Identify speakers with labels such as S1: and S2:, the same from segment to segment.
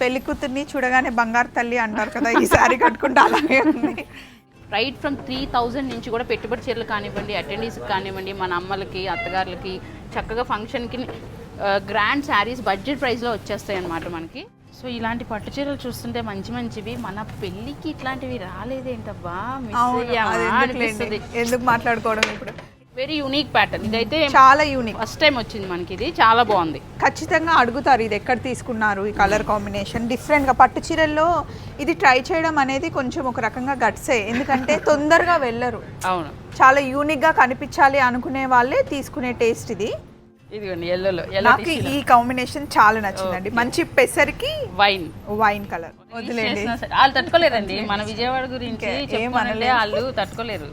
S1: పెళ్లి కూతుర్ని చూడగానే బంగారు తల్లి అంటారు కదా, ఈ సారీ కట్టుకుంటే అలాగే ఉంది.
S2: రైట్ ఫ్రమ్ 3000 నుంచి కూడా పెట్టుబడి చీరలు కానివ్వండి, అటెండీస్కి కానివ్వండి, మన అమ్మలకి అత్తగారులకి చక్కగా ఫంక్షన్కి గ్రాండ్ శారీస్ బడ్జెట్ ప్రైస్లో వచ్చేస్తాయి అన్నమాట మనకి. సో ఇలాంటి పట్టు చీరలు చూస్తుంటే మంచి మంచివి, మన పెళ్ళికి ఇట్లాంటివి రాలేదేంటబ్బా మిస్ అయ్యామా అనిపిస్తుంది.
S1: ఎందుకు మాట్లాడుకోవడం ఇప్పుడు.
S2: వెరీ యూనిక్ ప్యాటర్న్, ఇదైతే
S1: చాలా యూనిక్,
S2: ఫస్ట్ టైం వచ్చింది మనకి, ఇది చాలా బాగుంది.
S1: ఖచ్చితంగా అడుగుతారు ఇది ఎక్కడ తీసుకున్నారు, ఈ కలర్ కాంబినేషన్ డిఫరెంట్గా. పట్టు చీరల్లో ఇది ట్రై చేయడం అనేది కొంచెం ఒక రకంగా గట్సే, ఎందుకంటే తొందరగా వెళ్ళరు.
S2: అవును,
S1: చాలా యూనిక్గా కనిపించాలి అనుకునే వాళ్ళే తీసుకునే టేస్ట్ ఇది.
S2: ఇదిగోండి ఎల్లోలో,
S1: నాకు ఈ కాంబినేషన్ చాలా నచ్చిందండి. మంచి పెసరికి వైన్ కలర్. వదిలేండి,
S2: వాళ్ళు తట్టుకోలేరండి మన విజయవాడ గురించి ఏమనలే, వాళ్ళు తట్టుకోలేరు,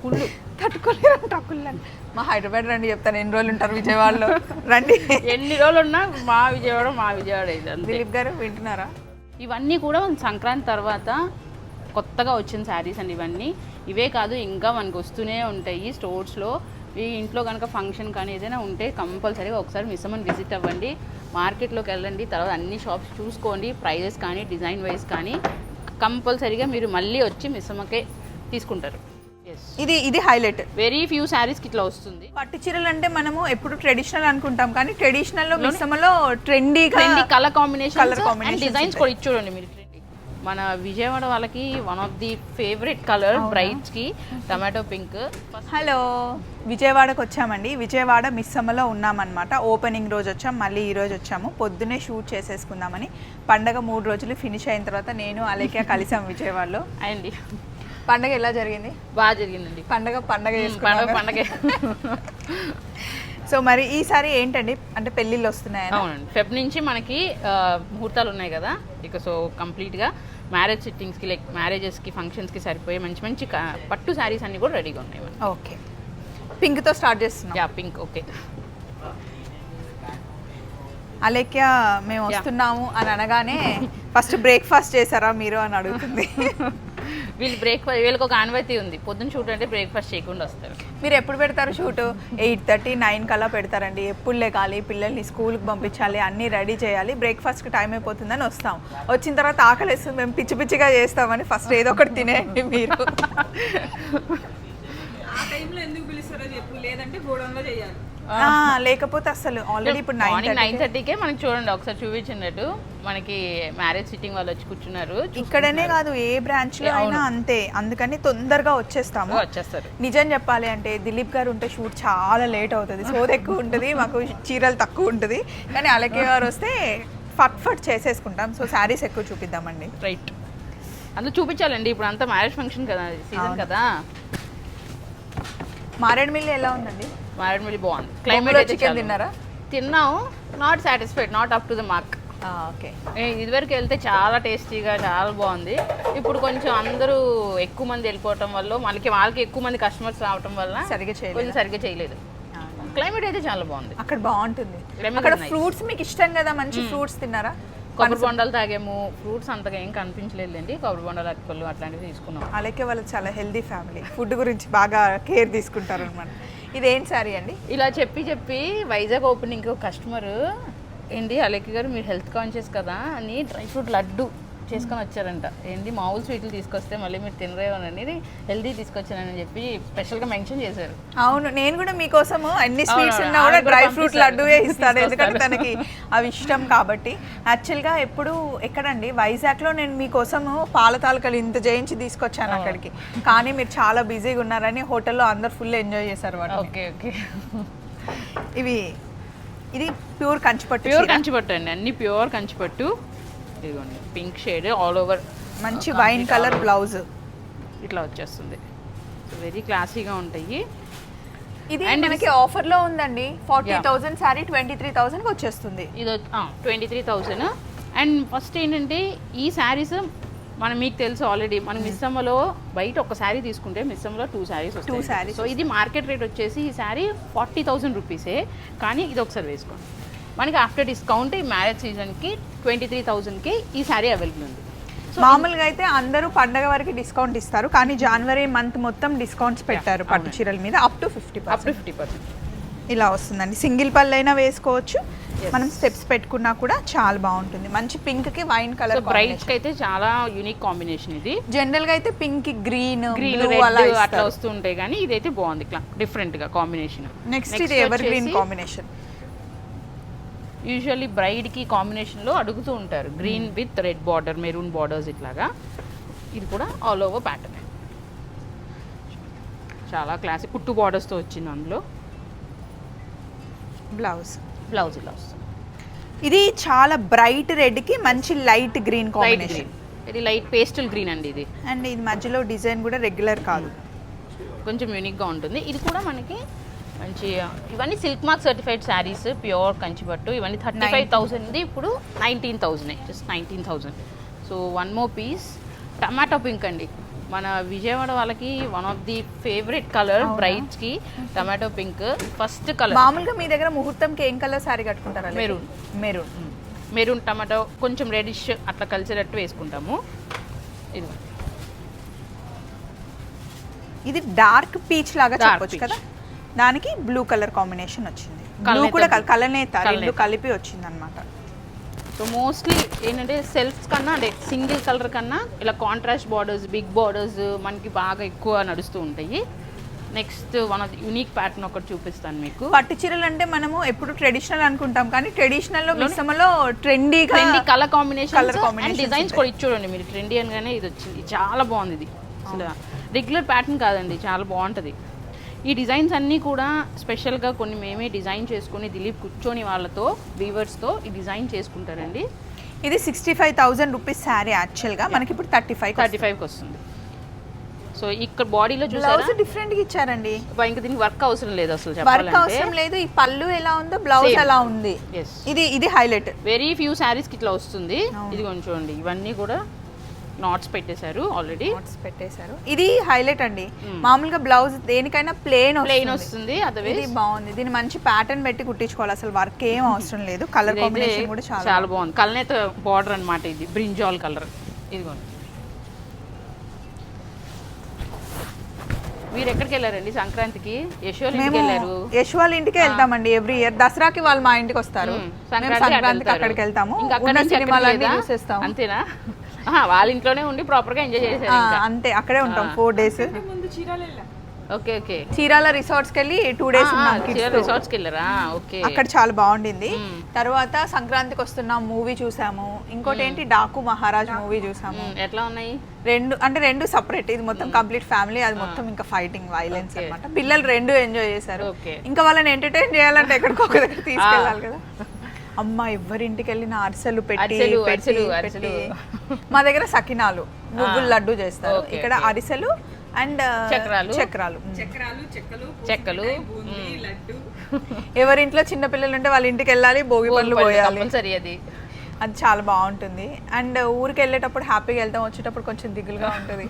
S1: కుళ్ళు తట్టుకోలేరు. మా హైదరాబాద్ రండి చెప్తాను, ఎన్ని రోజులు ఉంటారు విజయవాడలో, రండి.
S2: ఎన్ని రోజులు ఉన్నా మా విజయవాడ ఇది.
S1: దిలీప్ గారు వింటున్నారా?
S2: ఇవన్నీ కూడా సంక్రాంతి తర్వాత కొత్తగా వచ్చిన శారీస్ అండి ఇవన్నీ. ఇవే కాదు, ఇంకా మనకు వస్తూనే ఉంటాయి స్టోర్స్లో. ఈ ఇంట్లో కనుక ఫంక్షన్ కానీ ఏదైనా ఉంటే కంపల్సరీగా ఒకసారి మిస్ అవ్వమని విజిట్ అవ్వండి, మార్కెట్లోకి వెళ్ళండి, తర్వాత అన్ని షాప్స్ చూసుకోండి, ప్రైజెస్ కానీ డిజైన్ వైజ్ కానీ కంపల్సరీగా మీరు మళ్ళీ వచ్చి మిస్ అమ్మకే తీసుకుంటారు.
S1: ఇది హైలైట్.
S2: వెరీ ఫ్యూ శారీస్కి ఇట్లా వస్తుంది.
S1: పట్టు చీరలు అంటే మనము ఎప్పుడు ట్రెడిషనల్ అనుకుంటాం, కానీ ట్రెడిషనల్ లో మిస్సమ్మలో ట్రెండీ
S2: కలర్ కాంబినేషన్ డిజైన్స్ కూడా ఇచ్చుకోండి మీరు. మన విజయవాడ వాళ్ళకి one of the favourite colour brides కి టమాటో పింక్.
S1: హలో, విజయవాడకు వచ్చామండి. విజయవాడ మిస్సమ్మలో ఉన్నామన్నమాట. ఓపెనింగ్ రోజు వచ్చాం, మళ్ళీ ఈ రోజు వచ్చాము. పొద్దునే షూట్ చేసేసుకుందామని. పండగ 3 రోజులు ఫినిష్ అయిన తర్వాత నేను అలేఖ్య కలిసాం విజయవాడలో.
S2: అండి,
S1: పండగ ఎలా జరిగింది?
S2: బాగా జరిగిందండి.
S1: పండగ చేసుకున్నాం. సో మరి ఈసారి ఏంటండి, అంటే పెళ్ళిళ్ళు వస్తున్నాయి?
S2: అవునండి, ఫెబ్ నుంచి మనకి ముహూర్తాలు ఉన్నాయి కదా ఇక. సో కంప్లీట్గా మ్యారేజ్ సిట్టింగ్స్కి, లైక్ మ్యారేజెస్కి, ఫంక్షన్స్కి సరిపోయే మంచి మంచి పట్టు శారీస్ అన్నీ కూడా రెడీగా ఉన్నాయి.
S1: ఓకే, పింక్తో స్టార్ట్ చేస్తున్నాం.
S2: Yeah, pink. ఓకే
S1: అలేఖ్య, మేము వస్తున్నాము అని అనగానే ఫస్ట్ బ్రేక్ఫాస్ట్ చేశారా మీరు అని అడుగుతుంది.
S2: వీళ్ళకి ఒక ఆనవాయితీ ఉంది, పొద్దున్న షూట్ అంటే బ్రేక్ఫాస్ట్ చేయకుండా వస్తారు.
S1: మీరు ఎప్పుడు పెడతారు షూట్? 8:30, 9 కల్లా పెడతారండి. ఎప్పుడు లేకాలి, పిల్లల్ని స్కూల్కి పంపించాలి, అన్నీ రెడీ చేయాలి, బ్రేక్ఫాస్ట్కి టైం అయిపోతుందని వస్తాం. వచ్చిన తర్వాత ఆకలిస్తుంది, మేము పిచ్చి పిచ్చిగా చేస్తామని ఫస్ట్ ఏదో ఒకటి తినేయండి మీరు.
S3: ఆ టైంలో ఎందుకు పిలుస్తారో చెప్పు, లేదంటే గోడౌన్లో చేయాలి.
S1: లేకపోతే అసలు ఆల్రెడీ ఇప్పుడు
S2: 9:30కే మనకి చూడండి, ఒకసారి చూపించినట్టు మనకి మ్యారేజ్ సిట్టింగ్ వాళ్ళు వచ్చి కూర్చున్నారు.
S1: ఇక్కడనే కాదు, ఏ బ్రాంచ్ లో అయినా అంతే. అందుకని తొందరగా వచ్చేస్తారు. నిజం చెప్పాలి అంటే దిలీప్ గారు ఉంటే షూట్ చాలా లేట్ అవుతుంది, సోది ఎక్కువ ఉంటుంది, మాకు చీరలు తక్కువ ఉంటుంది. కానీ అలకే గారు వస్తే ఫట్ చేసేసుకుంటాం. సో శారీస్ ఎక్కువ చూపిద్దామండి.
S2: రైట్, అందులో చూపించాలండి. ఇప్పుడు అంతా మ్యారేజ్ ఫంక్షన్ కదా, సీజన్ కదా.
S1: మారేడుమిల్లి ఎలా ఉందండి?
S2: మారేడుమిల్లి బాగుంది. క్లైమేట్
S1: చికెన్ తిన్నారా?
S2: తిన్నాము, not satisfied, not up to the mark.
S1: Okay,
S2: ఇదివరకు వెళ్తే చాలా టేస్టీగా చాలా బాగుంది. ఇప్పుడు కొంచెం అందరూ ఎక్కువ మంది వెళ్ళిపోవటం వల్ల వాళ్ళకి ఎక్కువ మంది కస్టమర్స్ రావటం వల్ల సరిగ్గా చేయలేదు. క్లైమేట్ అయితే చాలా బాగుంది,
S1: అక్కడ బాగుంటుంది. అక్కడ ఫ్రూట్స్ మీకు ఇష్టం కదా, మంచి ఫ్రూట్స్ తిన్నారా?
S2: కొబ్బరి బొండాలు తాగాము, ఫ్రూట్స్ అంతగా ఏం కనిపించలేదండి. కొబ్బరి బొండాలు, అరటిపళ్ళు అట్లాంటివి తీసుకున్నాం.
S1: అలాగే వాళ్ళు చాలా హెల్దీ ఫ్యామిలీ, ఫుడ్ గురించి బాగా కేర్ తీసుకుంటారు అనమాట. ఇదేం సారీ అండి?
S2: ఇలా చెప్పి వైజాగ్ ఓపెనింగ్ కస్టమర్ ఏంటి అలేఖ్య గారు మీరు హెల్త్ కాన్షియస్ కదా అని డ్రై ఫ్రూట్ లడ్డు చేసుకొని వచ్చారంట. ఏంటి మామూలు స్వీట్లు తీసుకొస్తే మళ్ళీ మీరు తినరేమోనని హెల్దీ తీసుకొచ్చానని చెప్పి స్పెషల్గా మెన్షన్ చేశారు.
S1: అవును, నేను కూడా మీకోసము అన్ని స్వీట్స్ ఉన్నా కూడా డ్రై ఫ్రూట్ లడ్డువే ఇస్తాను, ఎందుకంటే తనకి అవి ఇష్టం కాబట్టి. యాక్చువల్గా ఎప్పుడు ఎక్కడండి, వైజాగ్లో నేను మీకోసము పాల తాలకలు ఇంత చేయించి తీసుకొచ్చాను అక్కడికి. కానీ మీరు చాలా బిజీగా ఉన్నారని హోటల్లో అందరు ఫుల్ ఎంజాయ్ చేశారు.
S2: ఓకే,
S1: ఇది ప్యూర్ కంచిపట్టు
S2: అండి, అన్ని ప్యూర్ కంచిపట్టు. ఇదిగోండి పింక్ షేడ్ ఆల్ ఓవర్,
S1: మంచి వైన్ కలర్ బ్లౌజ్
S2: ఇట్లా వచ్చేస్తుంది. వెరీ క్లాసీగా ఉంటాయి.
S1: ఇది మనకి ఆఫర్ లో ఉందండి, 40,000 సారీ 23,000 వచ్చేస్తుంది.
S2: ఇది 23,000. అండ్ ఫస్ట్ ఏంటంటే ఈ శారీస్ మీకు తెలుసు ఆల్రెడీ, మనం మిస్సమ్మలో బయట ఒక శారీ తీసుకుంటే మిస్సమ్మలో 2 శారీస్. సో ఇది మార్కెట్ రేట్ వచ్చేసి ఈ శారీ 40,000 రూపీసే. కానీ ఇది ఒకసారి వేసుకోండి, మనకి ఆఫ్టర్ డిస్కౌంట్ ఈ మ్యారేజ్ సీజన్కి 23,000కి ఈ శారీ అవైలబుల్ ఉంది.
S1: మామూలుగా అయితే అందరూ పండగ వరకు డిస్కౌంట్ ఇస్తారు, కానీ జనవరి మంత్ మొత్తం డిస్కౌంట్స్ పెట్టారు పట్టు చీరల మీద, అప్ టు 50%.
S2: ఇలా
S1: ఇలా వస్తుందండి. సింగిల్ పళ్ళు అయినా వేసుకోవచ్చు, మనం స్టెప్స్ పెట్టుకున్నా కూడా చాలా బాగుంటుంది. మంచి పింక్ కి వైన్ కలర్
S2: బ్రైట్ కి అయితే చాలా యూనిక్ కాంబినేషన్ ఇది.
S1: జనరల్ గా అయితే పింక్ కి గ్రీన్
S2: రెడ్ అట్లా వస్తూ ఉంటాయి, కానీ ఇదైతే బాగుంది ఇట్లా డిఫరెంట్ గా కాంబినేషన్.
S1: నెక్స్ట్ ఇది ever green combination.
S2: Usually braid కి కాంబినేషన్ లో అడుగుతూ ఉంటారు, green with red border, maroon borders ఇట్లాగా. ఇది కూడా ఆల్ ఓవర్ ప్యాటర్న్, చాలా క్లాసిక్ కుట్టు బార్డర్స్ తో వచ్చింది. అందులో
S1: బ్లౌజ్
S2: ఇలా వస్తుంది.
S1: ఇది చాలా బ్రైట్ రెడ్ కి మంచి లైట్ గ్రీన్ కాంబినేషన్.
S2: ఇది లైట్ పేస్టల్ గ్రీన్ అండి ఇది.
S1: అండ్ ఇది మధ్యలో డిజైన్ కూడా రెగ్యులర్ కాదు,
S2: కొంచెం యూనిక్గా ఉంటుంది. ఇది కూడా మనకి మంచి, ఇవన్నీ silk mark certified saris, pure Kanchipattu. ఇవన్నీ 35,000, ఇప్పుడు 19,000, just 19,000. So one more piece tomato pink అండి. మన విజయవాడ వాళ్ళకి one of the favourite colour brides కి టమాటో పింక్ ఫస్ట్ కలర్.
S1: మామూలుగా మీ దగ్గర ముహూర్తంకి ఏం కలర్ సారీ కట్టుకుంటారా?
S2: మెరూన్ టమాటో కొంచెం రెడిష్ అట్లా కలిసేటట్టు వేసుకుంటాము.
S1: ఇది డార్క్ పీచ్ లాగా చెప్పొచ్చు కదా. దానికి బ్లూ కలర్ కాంబినేషన్ వచ్చింది. బ్లూ కూడా కలనేత రెండు కలిపి వచ్చింది అన్నమాట.
S2: సో మోస్ట్లీ ఏంటంటే సెల్ఫ్స్ కన్నా, అంటే సింగిల్ కలర్ కన్నా ఇలా కాంట్రాస్ట్ బార్డర్స్, బిగ్ బార్డర్స్ మనకి బాగా ఎక్కువ నడుస్తూ ఉంటాయి. Next one of the unique pattern ఒకటి చూపిస్తాను మీకు.
S1: పట్టు చీరలు అంటే మనము ఎప్పుడు ట్రెడిషనల్ అనుకుంటాం, కానీ ట్రెడిషనల్ లో మిశ్రమలో ట్రెండీ
S2: కలర్ కాంబినేషన్ డిజైన్స్ కూడా ఇచ్చుకోండి మీరు. ట్రెండీ అనగానే ఇది వచ్చింది, చాలా బాగుంది. ఇది అసలు రెగ్యులర్ ప్యాటర్న్ కాదండి, చాలా బాగుంటుంది. ఈ డిజైన్స్ అన్నీ కూడా స్పెషల్గా కొన్ని మేమే డిజైన్ చేసుకుని దిలీప్ కూర్చొని వాళ్ళతో వీవర్స్తో ఈ డిజైన్ చేసుకుంటారండి.
S1: ఇది 65,000 రూపీస్ శారీ యాక్చువల్గా, మనకి ఇప్పుడు
S2: 35కి వస్తుంది. సో ఇక్కడ బాడీలో చూసారా
S1: డిఫరెంట్ గా ఇచ్చారండి.
S2: ఇంకా దీనికి వర్క్ అవసరం లేదు అసలు,
S1: వర్క్ అవసరం లేదు. ఈ పళ్ళు ఎలా ఉందో బ్లౌజ్ ఎలా ఉంది. ఇది హైలైట్.
S2: వెరీ ఫ్యూ శారీస్ కి ఇట్లా వస్తుంది. ఇది కొంచెం చూడండి, ఇవన్నీ కూడా నాట్స్ పెట్టేశారు ఆల్రెడీ.
S1: ఇది హైలైట్ అండి. మామూలుగా బ్లౌజ్ దేనికైనా ప్లెయిన్
S2: వస్తుంది.
S1: ఇది బాగుంది. దీని మంచి ప్యాటర్న్ పెట్టి కుట్టించుకోవాలి, అసలు వర్క్ ఏం అవసరం లేదు. కలర్ కాంబినేషన్ కూడా చాలా
S2: బాగుంది. కలనేత బార్డర్ అన్నమాట ఇది, బ్రింజాల్ కలర్. ఇదిగోండి. మీరు ఎక్కడికి వెళ్ళారండి సంక్రాంతికి?
S1: యశ్ వాళ్ళ ఇంటికి వెళ్తామండి ఎవ్రీ ఇయర్. దసరాకి వాళ్ళు మా ఇంటికి వస్తారు, సంక్రాంతికి అక్కడికి వెళ్తాము.
S2: అంతేనా? వాళ్ళ ఇంట్లోనే ఉండి ప్రాపర్ గా ఎంజాయ్ చేశారు.
S1: అంతే, అక్కడే ఉంటాం 4 days.
S2: Okay okay.
S1: Chirala resorts కి వెళ్ళి 2 days
S2: రిసార్ట్స్ కి వెళ్ళారా? ఓకే.
S1: అక్కడ చాలా బాగుండింది. తర్వాత సంక్రాంతికి వస్తున్నాం, మూవీ చూసాము. ఇంకోటి ఏంటి, డాకు మహారాజ్ మూవీ చూసాము.
S2: ఎట్లా ఉన్నాయి?
S1: రెండు సపరేట్. ఇది మొత్తం కంప్లీట్ ఫ్యామిలీ, అది మొత్తం ఇంకా ఫైటింగ్, వైలెన్స్ అన్నమాట. పిల్లలు రెండు ఎంజాయ్ చేశారు. ఇంకా వాళ్ళని ఎంటర్టైన్ చేయాలంటే ఎక్కడికో ఒక దగ్గర తీసుకెళ్ళాలి కదా. అమ్మ ఎవరింటికి వెళ్ళిన అరిసెలు పెట్టి మా దగ్గర సకినాలు, నువ్వుల లడ్డు చేస్తారు. ఇక్కడ అరిసెలు అండ్ చక్రాలు.
S2: చెక్కలు.
S1: ఎవరింట్లో చిన్న పిల్లలు ఉంటే వాళ్ళ ఇంటికి వెళ్ళాలి, భోగి పళ్ళు పోయాలి. అది చాలా బాగుంటుంది. అండ్ ఊరికి వెళ్ళేటప్పుడు హ్యాపీగా వెళ్తాం, వచ్చేటప్పుడు కొంచెం దిగులుగా ఉంటుంది.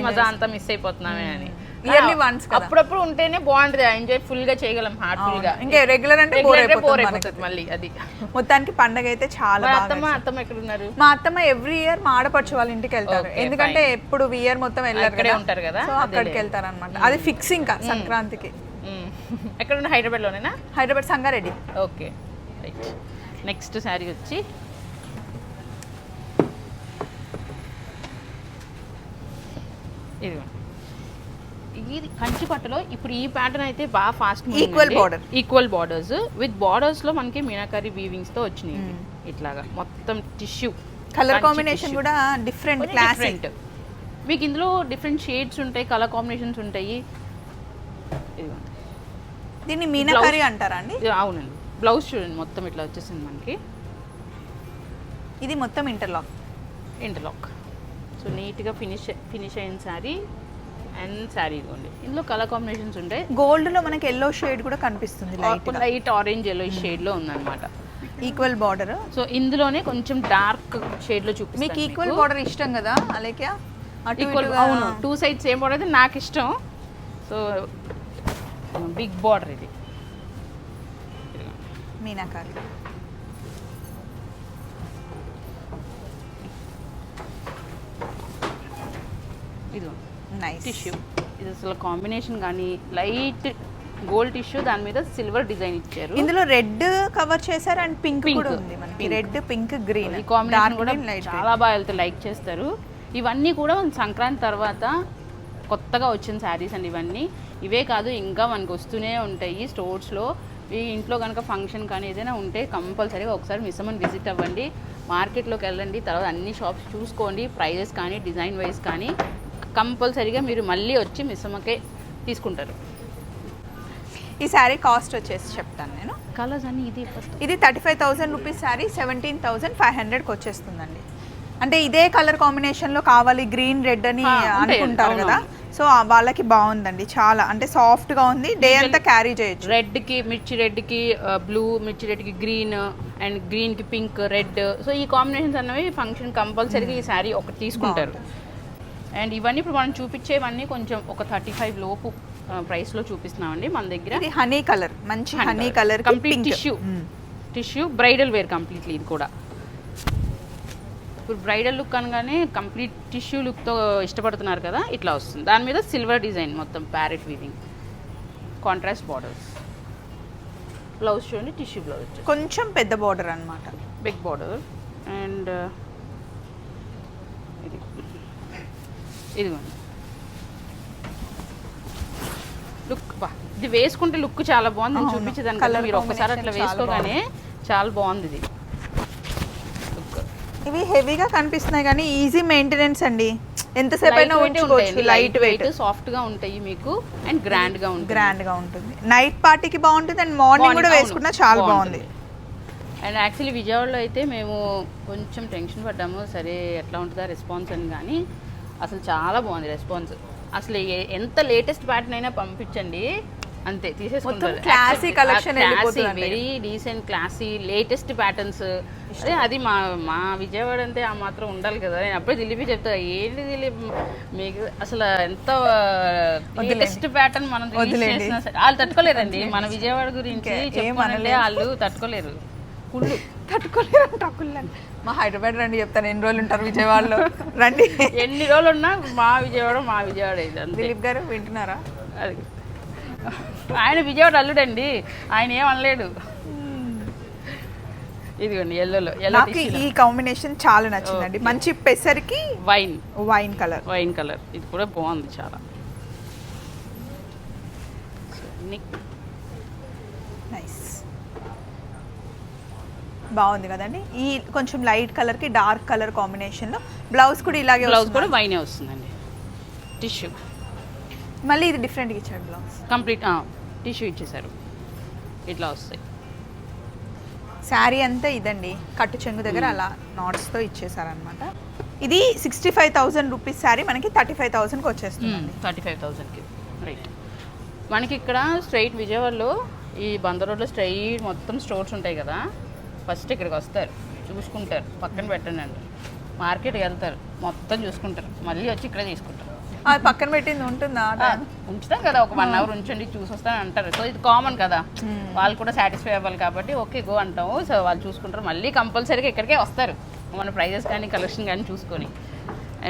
S2: మజా అంతా మిస్ అయిపోతున్నామే అని.
S1: ఇయర్లీ వన్స్
S2: అప్పుడప్పుడు ఉంటేనే బాగుంటది, ఎంజాయ్ ఫుల్ గా చేయగలం హార్ట్ఫుల్ గా.
S1: ఇంకా రెగ్యులర్ అంటే బోర్ అయిపోతుంది
S2: మళ్ళీ. అది
S1: మొత్తానికి పండగ అయితే చాలా బాగా.
S2: అత్తమ్మ ఎక్కడ ఉన్నారు?
S1: మా అత్తమ్మ ఎవ్రీ ఇయర్ మా ఆడపడుచు వాళ్ళ ఇంటికి వెళ్తారు, ఎందుకంటే ఎప్పుడు ఇయర్ మొత్తం వెళ్ళారు
S2: ఉంటారు కదా,
S1: సో అక్కడికి వెళ్తారు అనమాట. అది ఫిక్స్ ఇంకా సంక్రాంతికి.
S2: ఎక్కడ ఉన్న? హైదరాబాద్ లోనేనా?
S1: Hyderabad Sangareddy.
S2: Okay right. Next sari వచ్చి ఇది కంచి పట్టులో. ఇప్పుడు ఈ ప్యాటర్న్ అయితే బాగా fast, equal borders with borders లో మనకి మీనాకారి వీవింగ్స్ తో వచ్చినాయి. ఇట్లాగా మొత్తం టిష్యూ
S1: కలర్ కాంబినేషన్ కూడా డిఫరెంట్ క్లాసిక్.
S2: మీకు ఇందులో డిఫరెంట్ షేడ్స్ ఉంటాయి, కలర్ కాంబినేషన్స్ ఉంటాయి.
S1: దీన్ని మీనాకారి అంటారా అండి?
S2: అవునండి. బ్లౌజ్ చూడండి, మొత్తం ఇట్లా వచ్చేసింది మనకి.
S1: ఇది మొత్తం ఇంటర్లాక్.
S2: సో నీట్గా ఫినిష్ అయిన శారీ అండ్ శారీ ఇవ్వండి. ఇందులో కలర్ కాంబినేషన్స్ ఉంటాయి.
S1: గోల్డ్ లో మనకి ఎల్లో షేడ్ కూడా కనిపిస్తుంది,
S2: లైట్ ఆరెంజ్ ఎల్లో షేడ్ లో ఉందన్నమాట.
S1: Equal border.
S2: సో ఇందులోనే కొంచెం డార్క్ షేడ్ లో చూపిస్తాను.
S1: మీకు ఈక్వల్ బార్డర్ ఇష్టం కదా అలేఖ్య?
S2: ఈక్వల్, అవును. 2 sides సేమ్ బార్డర్ అయితే నాకు ఇష్టం. సో బిగ్ బార్డర్ ఇది
S1: మీనాకారి.
S2: ఇది
S1: నైస్
S2: టిష్యూ. ఇది అసలు కాంబినేషన్ కానీ లైట్ గోల్డ్ టిష్యూ దాని మీద సిల్వర్ డిజైన్ ఇచ్చారు.
S1: ఇందులో రెడ్ కవర్ చేశారు అండ్ పింక్ కూడా ఉంది మనకి. రెడ్, పింక్, గ్రీన్
S2: ఈ కాంబినేషన్ కూడా చాలా బాగా వెళ్తే లైక్ చేస్తారు. ఇవన్నీ కూడా మన సంక్రాంతి తర్వాత కొత్తగా వచ్చిన శారీస్ అండి ఇవన్నీ. ఇవే కాదు ఇంకా మనకు వస్తూనే ఉంటాయి స్టోర్స్లో. ఈ ఇంట్లో కనుక ఫంక్షన్ కానీ ఏదైనా ఉంటే కంపల్సరీగా ఒకసారి మిస్సమ్మని విజిట్ అవ్వండి, మార్కెట్లోకి వెళ్ళండి, తర్వాత అన్ని షాప్స్ చూసుకోండి, ప్రైజెస్ కానీ డిజైన్ వైజ్ కానీ కంపల్సరీగా మీరు మళ్ళీ వచ్చి మిస్సమ్మకే తీసుకుంటారు.
S1: ఈ శారీ కాస్ట్ వచ్చేసి చెప్తాను నేను.
S2: కలర్స్ అన్ని
S1: ఇది 35,000 రూపీస్ శారీ 17,500కి వచ్చేస్తుందండి. అంటే ఇదే కలర్ కాంబినేషన్లో కావాలి గ్రీన్ రెడ్ అని అనుకుంటారు కదా, సో వాళ్ళకి బాగుందండి. చాలా అంటే సాఫ్ట్గా ఉంది, డే అంతా క్యారీ చేయొచ్చు.
S2: రెడ్కి మిర్చి రెడ్కి బ్లూ, మిర్చి రెడ్కి గ్రీన్ అండ్ గ్రీన్కి పింక్ రెడ్, సో ఈ కాంబినేషన్స్ అన్నవి ఫంక్షన్ కంపల్సరీగా ఈ శారీ ఒకటి తీసుకుంటారు. అండ్ ఇవన్నీ ఇప్పుడు మనం చూపించేవన్నీ కొంచెం ఒక 35 లోపు ప్రైస్లో చూపిస్తున్నామండి మన దగ్గర.
S1: ఇది హనీ కలర్, మంచి honey colour,
S2: complete tissue bridal wear completely. ఇది కూడా ఇప్పుడు బ్రైడల్ లుక్ అనగానే కంప్లీట్ టిష్యూ లుక్తో ఇష్టపడుతున్నారు కదా, ఇట్లా వస్తుంది. దాని మీద సిల్వర్ డిజైన్ మొత్తం parrot weaving, contrast borders. Blouse చూడండి, టిష్యూ బ్లౌజ్
S1: కొంచెం పెద్ద బార్డర్ అనమాట,
S2: బిగ్ బార్డర్. అండ్ ఇదిగోండి లుక్, బా ఇది వేసుకుంటే లుక్ చాలా బాగుంది. నేను చూపించేదాన్ని మీరు ఒకసారి అట్లా వేసుకోగానే చాలా బాగుంది ఇది లుక్.
S1: ఇవి హెవీగా కనిపిస్తున్నాయి కానీ ఈజీ మెయింటెనెన్స్ అండి, ఎంతసేపు అయినా ఉంచుకోవచ్చు. లైట్ వెయిట్,
S2: సాఫ్ట్ గా ఉంటాయి మీకు అండ్ గ్రాండ్ గా ఉంటుంది.
S1: నైట్ పార్టీకి బాగుంటుంది అండ్ మార్నింగ్ కూడా వేసుకున్నా చాలా బాగుంది.
S2: అండ్ యాక్చువల్లీ విజయవాడలో అయితే మేము కొంచెం టెన్షన్ పడ్డాము, సరే ఎట్లా ఉంటుందా రెస్పాన్స్ అని, కానీ అసలు చాలా బాగుంది రెస్పాన్స్. అసలు ఎంత లేటెస్ట్ ప్యాటర్న్ అయినా పంపించండి అంతే తీసేసుకుంటారు.
S1: Classy collection,
S2: very decent classy latest patterns. అదే అది మా విజయవాడ అంతే ఆ మాత్రం ఉండాలి కదా. నేను అప్పుడే దిలీపి చెప్తా, ఏంటి దిలీప్ మీకు అసలు ఎంత లేటెస్ట్ ప్యాటర్న్ మనం రిలీజ్ చేసినా సరే వాళ్ళు తట్టుకోలేరండి. మన విజయవాడ గురించి చెప్పాలంటే వాళ్ళు తట్టుకోలేరు, కుళ్ళు
S1: తట్టుకోలేరు. మా హైదరాబాద్ రండి చెప్తాను, ఎన్ని రోజులు ఉంటారు విజయవాడలో రండి.
S2: ఎన్ని రోజులు ఉన్నా మా విజయవాడ ఇది.
S1: దిలీప్ గారు వింటున్నారా?
S2: అది ఆయన విజయవాడ అల్లుడండి, ఆయన ఏం అనలేడు. ఇదిగోండి ఎల్లో
S1: ఈ కాంబినేషన్ చాలా నచ్చిందండి. మంచి పెసరికి వైన్ కలర్,
S2: ఇది కూడా బాగుంది చాలా.
S1: నైస్, బాగుంది కదండి. ఈ కొంచెం లైట్ కలర్ కి డార్క్ కలర్ కాంబినేషన్ లో బ్లౌజ్ కూడా ఇలాగే,
S2: బ్లౌజ్ కూడా వైనే వస్తుందండి. టిష్యూ
S1: మళ్ళీ ఇది డిఫరెంట్గా ఇచ్చాడు బ్లౌజ్,
S2: కంప్లీట్ టిష్యూ ఇచ్చేసారు, ఇట్లా వస్తాయి.
S1: శారీ అంతా ఇదండి, కట్టు చెంగు దగ్గర అలా నాట్స్తో ఇచ్చేసారనమాట. ఇది 65,000 రూపీస్ శారీ మనకి 35,000కి వచ్చేస్తుంది.
S2: 35,000కి రైట్. మనకి ఇక్కడ స్ట్రైట్ విజయవాడలో ఈ బందర్ రోడ్లో స్ట్రైట్ మొత్తం స్టోర్స్ ఉంటాయి కదా, ఫస్ట్ ఇక్కడికి వస్తారు, చూసుకుంటారు, పక్కన పెట్టండి అండి, మార్కెట్కి వెళ్తారు, మొత్తం చూసుకుంటారు, మళ్ళీ వచ్చి ఇక్కడే తీసుకుంటారు.
S1: అది పక్కన పెట్టింది ఉంటుందా?
S2: ఉంచుతాం కదా, ఒక 1 అవర్ ఉంచండి చూసి వస్తాను అంటారు. సో ఇది కామన్ కదా, వాళ్ళు కూడా సాటిస్ఫై అవ్వాలి కాబట్టి ఓకే గో అంటాము. సో వాళ్ళు చూసుకుంటారు, మళ్ళీ కంపల్సరీగా ఇక్కడికే వస్తారు మన ప్రైజెస్ కానీ కలెక్షన్ కానీ చూసుకొని.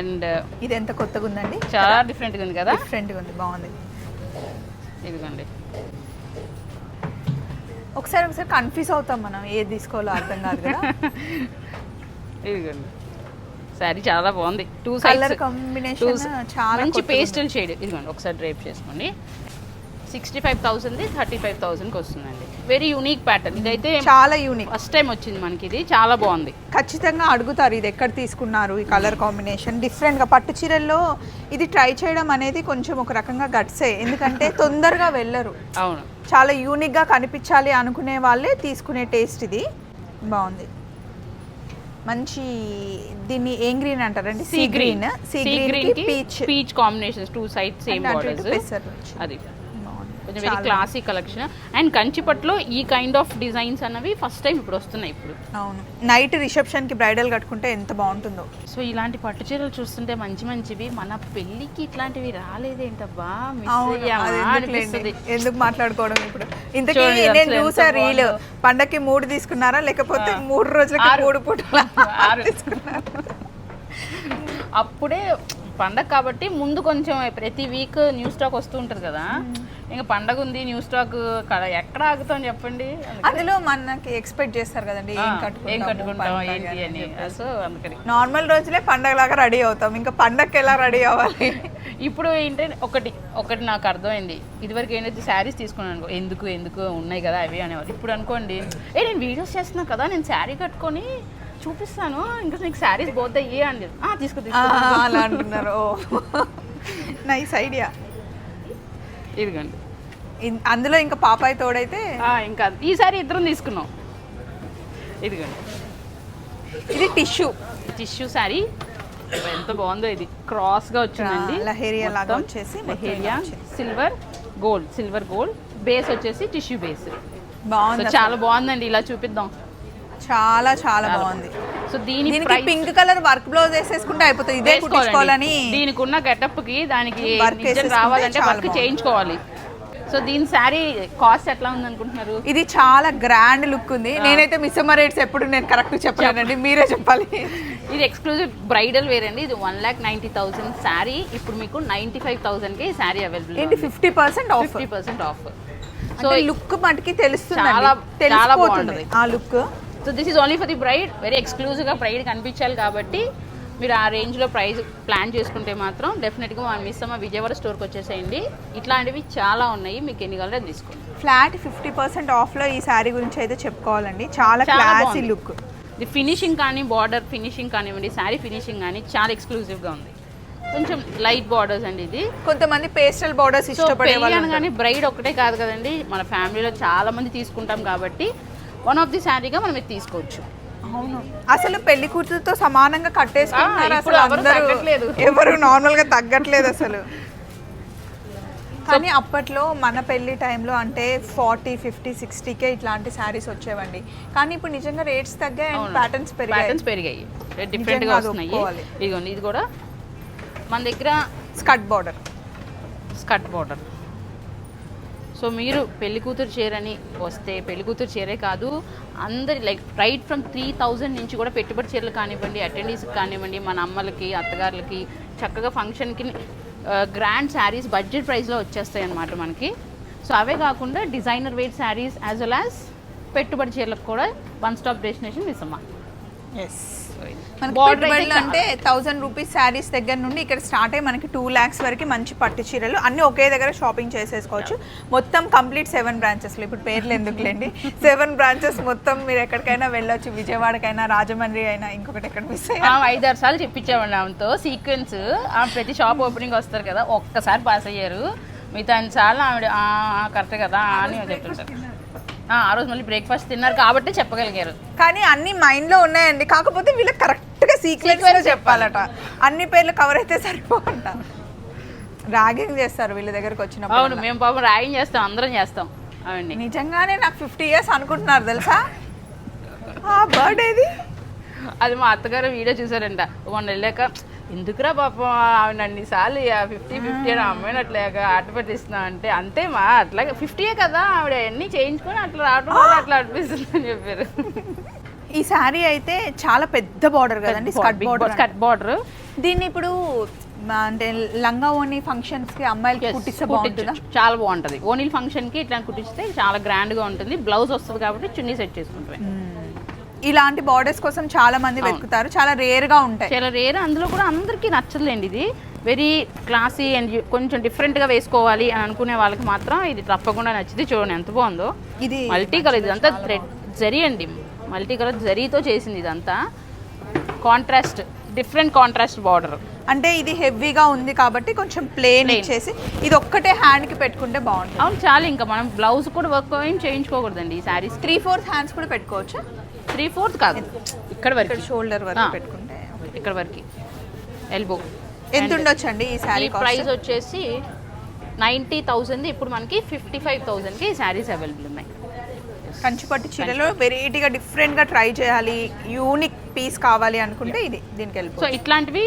S2: అండ్
S1: ఇది ఎంత కొత్తగా ఉందండి,
S2: చాలా డిఫరెంట్గా ఉంది కదా,
S1: డిఫరెంట్గా ఉంది, బాగుంది.
S2: ఇదిగోండి
S1: ఒకసారి కన్ఫ్యూజ్ అవుతాం మనం, ఏది తీసుకోవాలో అర్థం కాదు కదా.
S2: ఇదిగోండి శారీ చాలా బాగుంది,
S1: కలర్ కాంబినేషన్ చాలా
S2: మంచి పేస్టల్ షేడ్. ఇదిగోండి ఒకసారి డ్రైప్ చేసుకోండి. 65,000 35,000కి వస్తుందండి. వెరీ యూనిక్ ప్యాటర్న్, ఇదైతే
S1: చాలా యూనిక్,
S2: ఫస్ట్ టైం వచ్చింది మనకి, ఇది చాలా బాగుంది.
S1: ఖచ్చితంగా అడుగుతారు ఇది ఎక్కడ తీసుకున్నారు, ఈ కలర్ కాంబినేషన్ డిఫరెంట్గా. పట్టు చీరల్లో ఇది ట్రై చేయడం అనేది కొంచెం ఒక రకంగా గట్సే, ఎందుకంటే తొందరగా వెళ్ళరు.
S2: అవును,
S1: చాలా యూనిక్గా కనిపించాలి అనుకునే వాళ్ళే తీసుకునే టేస్ట్ ఇది. బాగుంది, మంచి. దీన్ని ఏం గ్రీన్ అంటారండి? సీ గ్రీన్ కి
S2: peach combination, 2 sides same borders. అది కొంచెం వెరీ క్లాసీ కలెక్షన్. అండ్ కంచిపట్లో ఈ కైండ్ ఆఫ్ డిజైన్స్ అన్నవి ఫస్ట్ టైం ఇప్పుడు వస్తున్నాయి. ఇప్పుడు
S1: అవును, నైట్ రిసెప్షన్ కి బ్రైడల్ కట్టుకుంటే ఎంత బాగుంటుందో.
S2: సో ఇలాంటి పట్టు చీరలు చూస్తుంటే మంచివి, మన పెళ్ళికి ఇట్లాంటివి రాలేదేంటబ్బా,
S1: ఎందుకు మాట్లాడుకోవడం ఇప్పుడు. ఇంతకీ నేను చూసా రీల్, పండక్కి 3 తీసుకున్నారా లేకపోతే 3 రోజులకి 3 పూటలు తీసుకున్నారా?
S2: అప్పుడే పండగ కాబట్టి ముందు కొంచెం ప్రతి వీక్ న్యూ స్టాక్ వస్తూ ఉంటుంది కదా, ఇంకా పండగ ఉంది న్యూ స్టాక్ ఎక్కడ ఆగుతాం చెప్పండి.
S1: అందులో మనకి ఎక్స్పెక్ట్ చేస్తారు కదండి ఏం
S2: కట్టుకుంటాం ఏంటి అని. సో అందుకని
S1: నార్మల్ రోజులే పండగలాగా రెడీ అవుతాం, ఇంకా పండగకి ఎలా రెడీ అవ్వాలి?
S2: ఇప్పుడు ఏంటంటే ఒకటి నాకు అర్థమైంది. ఇదివరకు ఏంటంటే శారీస్ తీసుకున్నాను ఎందుకు ఉన్నాయి కదా అవి అనేవారు. ఇప్పుడు అనుకోండి నేను వీడియోస్ చేస్తున్నా కదా, నేను శారీ కట్టుకొని చూపిస్తాను, ఇంకా నీకు శారీస్ పోతాయి అని తీసుకో
S1: అలా అంటున్నారు. Nice idea.
S2: ఇదిగోండి
S1: అందులో ఇంకా పాపాయి తోడైతే
S2: ఇంకా ఈసారి ఇద్దరం తీసుకున్నాం. ఇదిగోండి
S1: ఇది
S2: టిష్యూ శారీ ఎంత బాగుందో. ఇది క్రాస్ గా వచ్చిందండి,
S1: లహేరియా లాగా వచ్చేసి
S2: లహేరియా సిల్వర్ గోల్డ్ బేస్ వచ్చేసి టిష్యూ బేస్.
S1: బాగుంది,
S2: చాలా బాగుందండి. ఇలా చూపిద్దాం.
S1: చాలా చాలా బాగుంది.
S2: సో దీనికి
S1: పింక్ కలర్ వర్క్ బ్లౌజ్ వేసేసుకుంటే అయిపోతుంది. ఇదే కుట్టించుకోవాలని
S2: దీనికి ఉన్న గెటప్ కి దానికి నిజం రావాలంటే వర్క్ చేయించుకోవాలి. సో దీని శారీ కాస్ట్ ఎట్లా ఉంది అనుకుంటున్నారు?
S1: ఇది చాలా గ్రాండ్ లుక్ ఉంది. నేనైతే మిస్సమ్మ రేట్స్ ఎప్పుడు నేను కరెక్ట్ చెప్పలేనండి, మీరే చెప్పాలి.
S2: ఇది ఎక్స్క్లూజివ్ బ్రైడల్ వేర్ అండి. ఇది 1,90,000 శారీ ఇప్పుడు మీకు 95,000కి ఈ శారీ అవైలబుల్.
S1: ఏంటి 50% ఆఫ్? సో లుక్ మటుకి తెలుస్తుంది, చాలా బాగుంటుంది ఆ look.
S2: So this is only for the bride. Very ఎక్స్క్లూజివ్గా బ్రైడ్ కనిపించాలి కాబట్టి మీరు ఆ రేంజ్లో ప్రైస్ ప్లాన్ చేసుకుంటే మాత్రం డెఫినెట్గా మా మిస్సమ్మ విజయవాడ స్టోర్కి వచ్చేసేయండి. ఇట్లాంటివి చాలా ఉన్నాయి, మీకు ఎన్ని కావాలో తీసుకోండి.
S1: ఫ్లాట్ 50% ఆఫ్లో ఈ శారీ గురించి అయితే చెప్పుకోవాలండి. చాలా క్లాసీ లుక్.
S2: ది ఫినిషింగ్ కానీ బార్డర్ ఫినిషింగ్ కానివ్వండి, శారీ ఫినిషింగ్ కానీ చాలా ఎక్స్క్లూజివ్గా ఉంది. కొంచెం లైట్ బార్డర్స్ అండి. ఇది
S1: కొంతమంది పేస్టల్ బార్డర్స్ ఇష్టపడే వాళ్ళు.
S2: కానీ బ్రైడ్ ఒకటే కాదు కదండి, మన ఫ్యామిలీలో చాలా మంది తీసుకుంటాం కాబట్టి వన్ ఆఫ్ ది శారీగా మనం ఇది తీసుకోవచ్చు.
S1: అవును, అసలు పెళ్లి కూతురుతో సమానంగా కట్టేసుకుంటున్నారు.
S2: అసలు
S1: ఎవరు నార్మల్ గా తగ్గట్లేదు అసలు. కానీ అప్పట్లో మన పెళ్లి టైంలో అంటే 40, 50, 60K ఇట్లాంటి శారీస్ వచ్చేవండి. కానీ ఇప్పుడు నిజంగా రేట్స్ తగ్గాయి, ప్యాటర్న్స్
S2: పెరిగాయి, డిఫరెంట్గా వస్తున్నాయి. ఇదిగోండి ఇది కూడా మన దగ్గర
S1: స్కర్ట్ బార్డర్.
S2: సో మీరు పెళ్లి కూతురు చీరని వస్తే పెళ్లి కూతురు చీరే కాదు, అందరి లైక్ రైట్ ఫ్రమ్ 3,000 నుంచి కూడా పెట్టుబడి చీరలు కానివ్వండి, అటెండీస్కి కానివ్వండి, మన అమ్మలకి అత్తగారులకి చక్కగా ఫంక్షన్కి గ్రాండ్ శారీస్ బడ్జెట్ ప్రైస్లో వచ్చేస్తాయి అన్నమాట మనకి. సో అవే కాకుండా designer wear saris as well as పెట్టుబడి చీరలకు కూడా వన్ స్టాప్ డెస్టినేషన్ మిస్సమ్మ.
S1: అంటే 1,000 రూపీస్ శారీస్ దగ్గర నుండి ఇక్కడ స్టార్ట్ అయ్యి మనకి 2 lakhs వరకు మంచి పట్టు చీరలు అన్ని ఒకే దగ్గర షాపింగ్ చేసేసుకోవచ్చు. మొత్తం కంప్లీట్ 7 బ్రాంచెస్లో. ఇప్పుడు పేర్లు ఎందుకులేండి, 7 బ్రాంచెస్ మొత్తం మీరు ఎక్కడికైనా వెళ్ళొచ్చు. విజయవాడకైనా, రాజమండ్రి అయినా, ఇంకొకటి ఎక్కడ మిస్ అయ్యా
S2: 5-6 సార్లు చెప్పించామండి ఆమెతో సీక్వెన్స్. ప్రతి షాప్ ఓపెనింగ్ వస్తారు కదా, ఒక్కసారి పాస్ అయ్యారు, మిగతా అన్నిసార్లు ఆవిడ కరెక్ట్ కదా అని చెప్తుంటారు. ఆ రోజు మళ్ళీ బ్రేక్ఫాస్ట్ తిన్నారు కాబట్టి చెప్పగలిగారు.
S1: కానీ అన్ని మైండ్ లో ఉన్నాయండి, కాకపోతే వీళ్ళకి కరెక్ట్ గా సీక్వెన్స్ చెప్పాలట. అన్ని పేర్లు కవర్ అయితే సరిపోంట. ర్యాగింగ్ చేస్తారు వీళ్ళ దగ్గరకు వచ్చినప్పుడు.
S2: అవును, మేము పాపం ర్యాగింగ్ చేస్తాం, అందరం చేస్తాం. అవన్నీ
S1: నిజంగానే నాకు 50 years అనుకుంటున్నారు తెలుసా. బర్త్డేది
S2: అది మా అత్తగారు వీడియో చూసారంట మొన్న వెళ్ళాక. ఎందుకురా పాపం ఆవిడ అన్నిసార్లు 50 అని అమ్మాయిని అట్లాగా ఆట పట్టిస్తున్నా అంటే, అంతే మా అట్లాగే 50 కదా ఆవిడ అన్నీ చేయించుకొని అట్లా రావడం వల్ల అట్లా అనిపిస్తుంది అని చెప్పారు.
S1: ఈ శారీ అయితే చాలా పెద్ద బార్డర్ కదండి,
S2: స్కర్ట్ బార్డర్.
S1: దీన్ని ఇప్పుడు అంటే లంగా ఓణి ఫంక్షన్స్ కి అమ్మాయిలకి కుట్టిస్తే బాగుంటుందా?
S2: చాలా బాగుంటుంది. ఓణీల ఫంక్షన్ కి ఇట్లా కుట్టిస్తే చాలా గ్రాండ్ గా ఉంటుంది. బ్లౌజ్ వస్తుంది కాబట్టి చున్నీ సెట్ చేసుకుంటాం.
S1: ఇలాంటి బార్డర్స్ కోసం చాలా మంది వెతుకుతారు, చాలా రేర్ గా ఉంటాయి.
S2: చాలా రేర్, అందులో కూడా అందరికీ నచ్చదులేండి. ఇది వెరీ క్లాసీ అండ్ కొంచెం డిఫరెంట్ గా వేసుకోవాలి అని అనుకునే వాళ్ళకి మాత్రం ఇది తప్పకుండా నచ్చింది. చూడండి ఎంత బాగుందో. ఇది మల్టీ కలర్, ఇదంతా థ్రెడ్ జరీ అండి, మల్టీ కలర్ జరీతో చేసింది. ఇదంతా కాంట్రాస్ట్, డిఫరెంట్ కాంట్రాస్ట్ బార్డర్.
S1: అంటే ఇది హెవీగా ఉంది కాబట్టి కొంచెం ప్లేన్ ఇచ్చేసి ఇది ఒక్కటే హ్యాండ్ కి పెట్టుకుంటే బాగుంటుంది.
S2: అవును, చాలా. ఇంకా మనం బ్లౌజ్ కూడా వర్క్ ఏం చేయించుకోకూడదండి. ఈ శారీస్
S1: 3/4 హ్యాండ్స్ కూడా పెట్టుకోవచ్చు.
S2: 3/4 కాదు, ఇక్కడ వరకు
S1: షోల్డర్ వరకు పెట్టుకుంటే
S2: ఇక్కడ వరకు ఎల్బో.
S1: ఎంత ఉండొచ్చు అండి ఈ శారీ
S2: ప్రైస్ వచ్చేసి 90,000. ఇప్పుడు మనకి 55,000కి ఈ శారీస్ అవైలబుల్ ఉన్నాయి.
S1: కంచిపట్టు చీరలో వెరైటీగా డిఫరెంట్ గా ట్రై చేయాలి, యూనిక్ పీస్ కావాలి అనుకుంటే ఇది దీనికి వెళ్ళి.
S2: సో ఇట్లాంటివి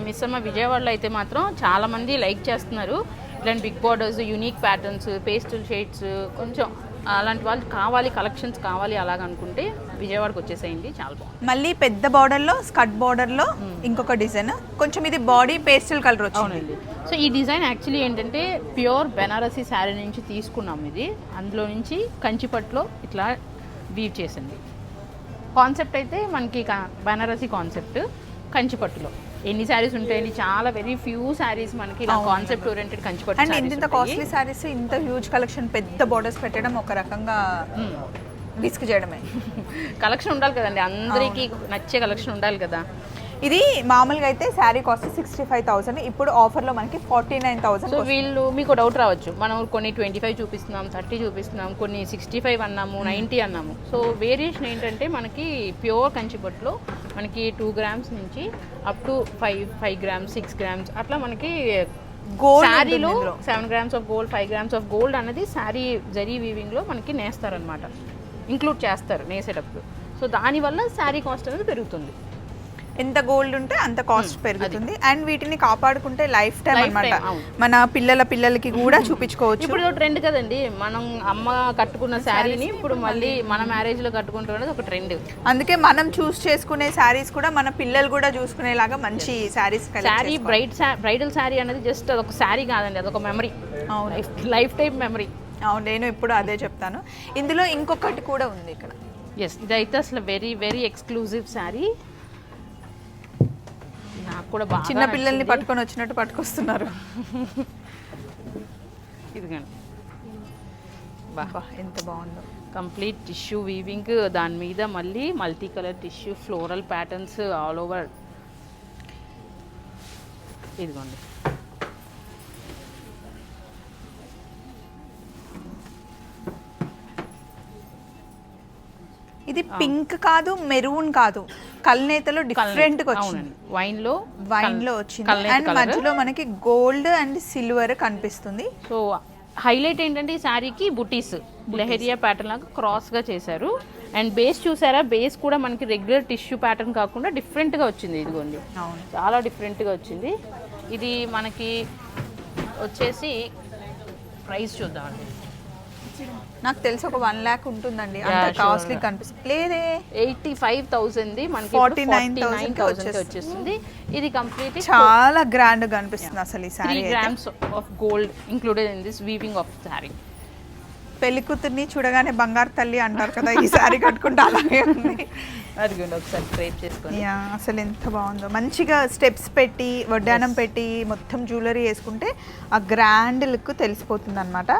S2: మిస్సమ్మ విజయవాడలో అయితే మాత్రం చాలా మంది లైక్ చేస్తున్నారు. ఇలాంటి big borders, unique patterns, pastel shades, కొంచెం అలాంటి వాళ్ళు కావాలి, కలెక్షన్స్ కావాలి అలాగనుకుంటే విజయవాడకి వచ్చేసేయండి, చాలా బాగుంది.
S1: మళ్ళీ పెద్ద బార్డర్లో స్కర్ట్ బార్డర్లో ఇంకొక డిజైన్, కొంచెం ఇది బాడీ పేస్టల్ కలర్ వచ్చింది.
S2: అవునండి. సో ఈ డిజైన్ యాక్చువల్లీ ఏంటంటే ప్యూర్ బెనారసీ శారీ నుంచి తీసుకున్నాం ఇది. అందులో నుంచి కంచిపట్లో ఇట్లా వీవ్ చేసింది. కాన్సెప్ట్ అయితే మనకి బెనారసీ కాన్సెప్ట్ కంచిపట్టులో. ఎన్ని శారీస్ ఉంటాయండి, చాలా వెరీ ఫ్యూ శారీస్ మనకి ఇలా కాన్సెప్ట్ ఓరియంటెడ్ కంచిపట్టు
S1: అండ్ ఇంత కాస్ట్లీ శారీస్ ఇంత హ్యూజ్ కలెక్షన్ పెద్ద బోర్డర్స్ పెట్టడం ఒక రకంగా రిస్క్ చేయడమే.
S2: కలెక్షన్ ఉండాలి కదండి, అందరికీ నచ్చే కలెక్షన్ ఉండాలి కదా.
S1: ఇది మామూలుగా అయితే శారీ కాస్ట్ 65,000, ఇప్పుడు ఆఫర్లో మనకి 49,000.
S2: సో వీళ్ళు మీకు డౌట్ రావచ్చు, మనం కొన్ని 25 చూపిస్తున్నాం, 30 చూపిస్తున్నాం, కొన్ని 65 అన్నాము, 90 అన్నాము. సో వేరియేషన్ ఏంటంటే మనకి ప్యూర్ కంచిపట్టులో మనకి 2 గ్రామ్స్ నుంచి అప్ టు 5 గ్రామ్స్ 6 గ్రామ్స్ అట్లా మనకి
S1: గోల్డ్
S2: శారీలో 7 grams of gold 5 grams of gold అనేది శారీ జరీ వీవింగ్లో మనకి నేస్తారనమాట, ఇంక్లూడ్ చేస్తారు నేసేటప్పుడు. సో దానివల్ల శారీ కాస్ట్ అనేది పెరుగుతుంది.
S1: ఎంత గోల్డ్ ఉంటే అంత కాస్ట్ పెరుగుతుంది. అండ్ వీటిని కాపాడుకుంటే లైఫ్ టైం అన్నమాట, మన పిల్లలకి కూడా చూపించుకోవచ్చు.
S2: ఇప్పుడు ట్రెండ్ కదండి, మనం అమ్మ కట్టుకున్న శారీని ఇప్పుడు మళ్ళీ మన మ్యారేజ్ లో కట్టుకుంటాం అనేది ఒక ట్రెండ్.
S1: అందుకే మనం చూస్ చేసుకునే శారీస్ కూడా మన పిల్లలు కూడా చూసుకునేలాగా మంచి శారీస్.
S2: శారీ బ్రైడల్ శారీ అనేది జస్ట్ అదొక శారీ కాదండి, అదొక మెమరీ, లైఫ్ టైం మెమరీ.
S1: అవును, నేను ఎప్పుడు అదే చెప్తాను. ఇందులో ఇంకొకటి కూడా ఉంది ఇక్కడ.
S2: ఎస్, ఇదైతే అసలు వెరీ వెరీ ఎక్స్క్లూజివ్ శారీ. నాకు కూడా బాగా
S1: చిన్న పిల్లల్ని పట్టుకొని వచ్చినట్టు పట్టుకొస్తున్నారు.
S2: ఇదిగండి,
S1: బాబా ఎంత బాగుందో.
S2: కంప్లీట్ టిష్యూ వీవింగ్, దాని మీద మళ్ళీ multi colour tissue floral patterns all over. ఇదిగోండి,
S1: ఇది పింక్ కాదు, మెరూన్ కాదు, కల్నేతలో డిఫరెంట్ గా వచ్చింది. వైన్ లో వచ్చింది. అండ్ మధ్యలో మనకి గోల్డ్ అండ్ సిల్వర్ కనిపిస్తుంది.
S2: సో హైలైట్ ఏంటంటే ఈ శారీకి బుటీస్ లెహరియా ప్యాటర్న్ లాగా క్రాస్ గా చేశారు. అండ్ బేస్ చూసారా, బేస్ కూడా మనకి రెగ్యులర్ టిష్యూ ప్యాటర్న్ కాకుండా డిఫరెంట్ గా వచ్చింది. ఇదిగోండి, చాలా డిఫరెంట్ గా వచ్చింది. ఇది మనకి వచ్చేసి ప్రైస్ చూద్దామండి.
S1: నాకు తెలిసి ఒక 1 lakh ఉంటుందండి, అంత కాస్ట్లీ కనిపిస్తుంది. లేదే
S2: 85,000 మనకి 49,000 వచ్చేస్తుంది. ఇది కంప్లీట్
S1: చాలా గ్రాండ్ గా అనిపిస్తుంది అసలు ఈ sorry.
S2: 3 grams of gold included in this weaving of sorry.
S1: పెళ్లి కూతుర్ని చూడగానే బంగారు తల్లి అంటారు కదా, ఈ సారీ కట్టుకుంటే అలాగే ఉంది.
S2: అదిగోండి, ఒకసారి ట్రేప్ చేసుకొని.
S1: అసలు ఎంత బాగుందో, మంచిగా స్టెప్స్ పెట్టి వడ్డానం పెట్టి మొత్తం జ్యువెలరీ వేసుకుంటే ఆ గ్రాండ్ లుక్ తెలిసిపోతుంది అనమాట.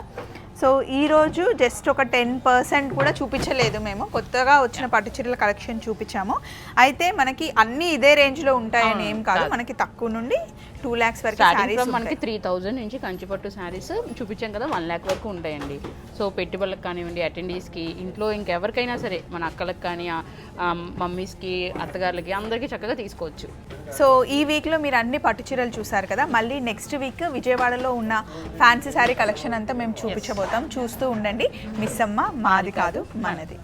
S1: సో ఈరోజు జస్ట్ ఒక 10% కూడా చూపించలేదు, మేము కొత్తగా వచ్చిన పట్టు చీరల కలెక్షన్ చూపించాము. అయితే మనకి అన్ని ఇదే రేంజ్లో ఉంటాయని ఏం కాదు, మనకి తక్కువ నుండి 2 lakhs వరకు శారీస్.
S2: మనకి 3,000 నుంచి కంచిపట్టు శారీస్ చూపించాం కదా, 1 lakh వరకు ఉంటాయండి. సో పెట్టుబడులకు కానివ్వండి, అటెండీస్కి, ఇంట్లో ఇంకెవరికైనా సరే, మన అక్కలకు కానీ మమ్మీస్కి, అత్తగారులకి, అందరికీ చక్కగా తీసుకోవచ్చు.
S1: సో ఈ వీక్లో మీరు అన్ని పట్టు చీరలు చూసారు కదా, మళ్ళీ నెక్స్ట్ వీక్ విజయవాడలో ఉన్న ఫ్యాన్సీ శారీ కలెక్షన్ అంతా మేము చూపించబోతాం. చూస్తూ ఉండండి. మిస్ అమ్మ, మాది కాదు మనది.